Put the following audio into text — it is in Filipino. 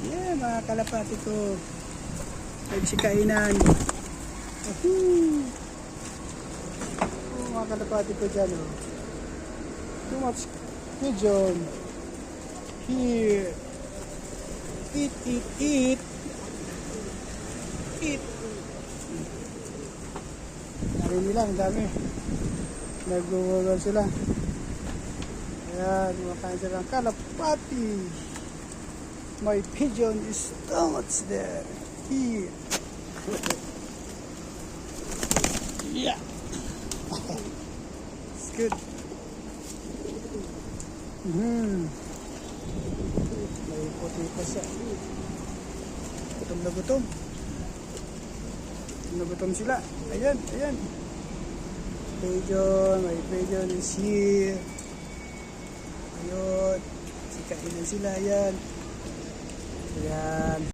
Yeah, mga kalapati ko. Nagsikainan. Mga kalapati ko dyan, oh. Too much pigeon. Here. Eat, eat, eat. Eat. Narinig nila, ang dami. Nag-uwagal sila. Ayan, kumakain sila ng kalapati. My pigeon is too much there. Here. Yeah. It's good. May puti pa siya. Gutom na gutom. Gutom na gutom sila. Ayan, ayan. Pigeon, my pigeon is here. Ayun. Sikain na sila, ayan. Ayan.